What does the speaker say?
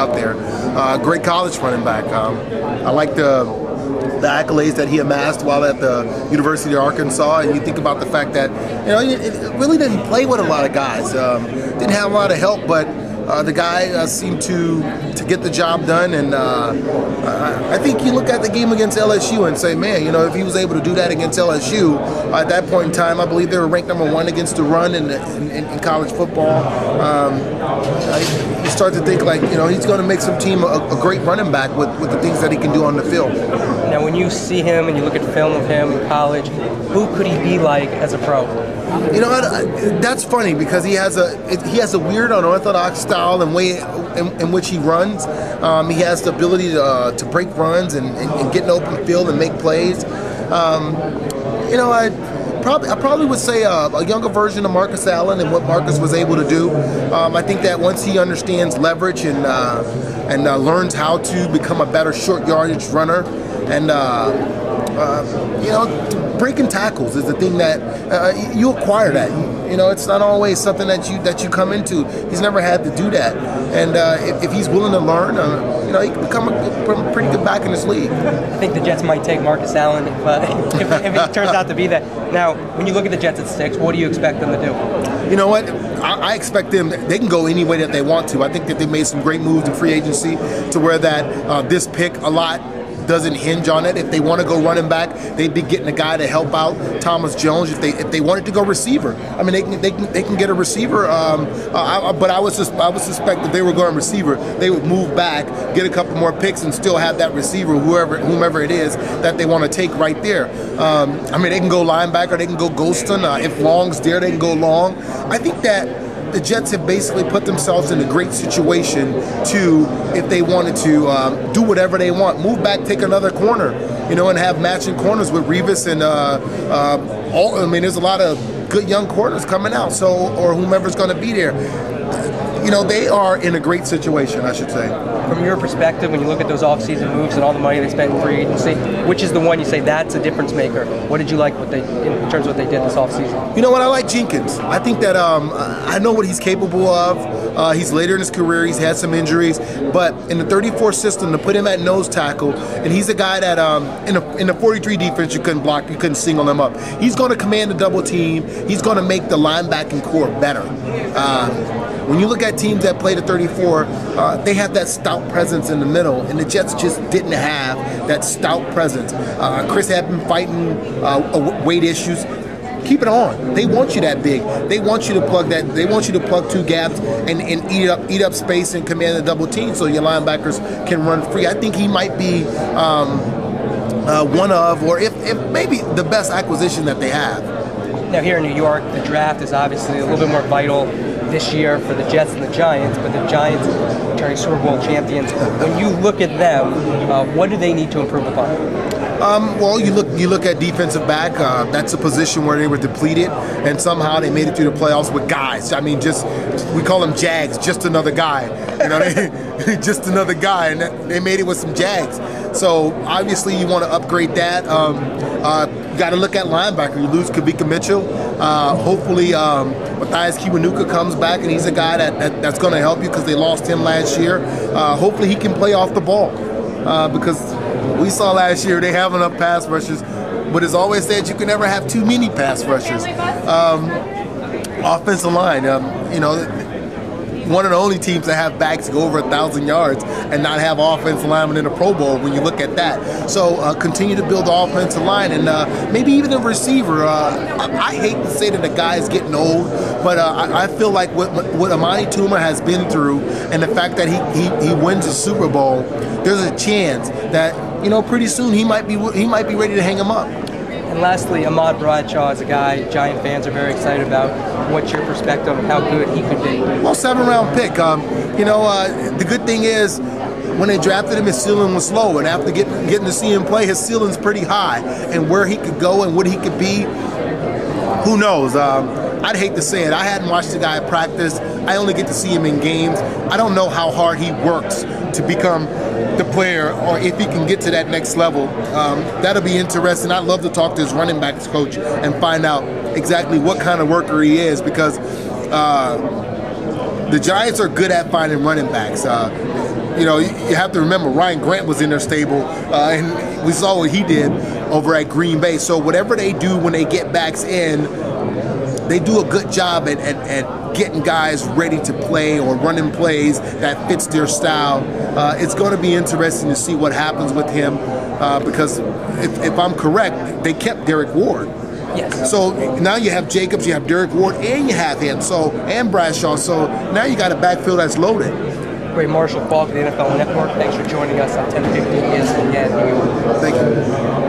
out there. Great college running back. I like the accolades that he amassed while at the University of Arkansas, and you think about the fact that he really didn't play with a lot of guys, didn't have a lot of help, but the guy seemed to get the job done, and I think you look at the game against LSU and say, man, if he was able to do that against LSU, at that point in time, I believe they were ranked #1 against the run in college football. You start to think like, he's going to make some team a great running back with the things that he can do on the field. Now, when you see him and you look at film of him in college, who could he be like as a pro? That's funny because he has a weird, unorthodox style and way in which he runs. He has the ability to break runs and get in open field and make plays. I probably would say a younger version of Marcus Allen and what Marcus was able to do. I think that once he understands leverage and learns how to become a better short yardage runner, and breaking tackles is the thing that you acquire that. It's not always something that you come into. He's never had to do that, and if he's willing to learn, he can become a pretty good back in this league. I think the Jets might take Marcus Allen if it turns out to be that. Now, when you look at the Jets at 6, what do you expect them to do? You know what? I expect them. They can go any way that they want to. I think that they made some great moves in free agency to where that this pick a lot doesn't hinge on it. If they want to go running back, they'd be getting a guy to help out Thomas Jones. If they wanted to go receiver, I mean they can get a receiver. But I would suspect if they were going receiver, they would move back, get a couple more picks, and still have that receiver, whomever it is that they want to take right there. They can go linebacker, they can go Golston. If Long's there, they can go Long. I think that the Jets have basically put themselves in a great situation to, if they wanted to, do whatever they want. Move back, take another corner, and have matching corners with Revis and there's a lot of good young corners coming out, or whomever's going to be there. They are in a great situation, I should say. From your perspective, when you look at those off-season moves and all the money they spent in free agency, which is the one you say that's a difference maker? What did you like in terms of what they did this off-season? You know what? I like Jenkins. I think that I know what he's capable of. He's later in his career. He's had some injuries. But in the 34 system, to put him at nose tackle, and he's a guy that in the 43 defense you couldn't block, you couldn't single him up. He's going to command the double team. He's going to make the linebacking core better. When you look at teams that play the 34, they have that stout presence in the middle, and the Jets just didn't have that stout presence. Chris had been fighting weight issues. Keep it on. They want you that big. They want you to plug that. They want you to plug two gaps and eat up space and command the double team so your linebackers can run free. I think he might be one of, or if maybe the best acquisition that they have. Now here in New York, the draft is obviously a little bit more vital this year for the Jets and the Giants, but the Giants are turning Super Bowl champions. When you look at them, what do they need to improve upon? Well, you look at defensive back. That's a position where they were depleted, and somehow they made it through the playoffs with guys. I mean, we call them Jags, just another guy. Just another guy, and they made it with some Jags. So obviously, you want to upgrade that. Got to look at linebacker. You lose Kavika Mitchell. Hopefully, Matthias Kiwanuka comes back, and he's a guy that's going to help you because they lost him last year. Hopefully, he can play off the ball because we saw last year they have enough pass rushers, but it's always said you can never have too many pass rushers. Offensive line, one of the only teams that have backs go over 1,000 yards and not have offensive linemen in the Pro Bowl when you look at that. So continue to build the offensive line and maybe even a receiver. I hate to say that the guy is getting old, but I feel like what Amani Toomer has been through and the fact that he wins a Super Bowl, there's a chance that pretty soon he might be ready to hang him up. And lastly, Ahmad Bradshaw is a guy Giant fans are very excited about. What's your perspective on how good he could be? Well, 7th-round pick. The good thing is when they drafted him, his ceiling was low, and after getting to see him play, his ceiling's pretty high. And where he could go and what he could be, who knows? I'd hate to say it. I hadn't watched the guy practice. I only get to see him in games. I don't know how hard he works to become the player or if he can get to that next level. That'll be interesting. I'd love to talk to his running backs coach and find out exactly what kind of worker he is because the Giants are good at finding running backs. you know, you have to remember Ryan Grant was in their stable, and we saw what he did over at Green Bay. So whatever they do when they get backs in, they do a good job at getting guys ready to play or running plays that fits their style. It's going to be interesting to see what happens with him because if I'm correct, they kept Derek Ward. Yes. So now you have Jacobs, you have Derek Ward, and you have him. So and Bradshaw. So now you got a backfield that's loaded. Great. Marshall Faulk of the NFL Network. Thanks for joining us on 1050 ESPN New York. Thank you.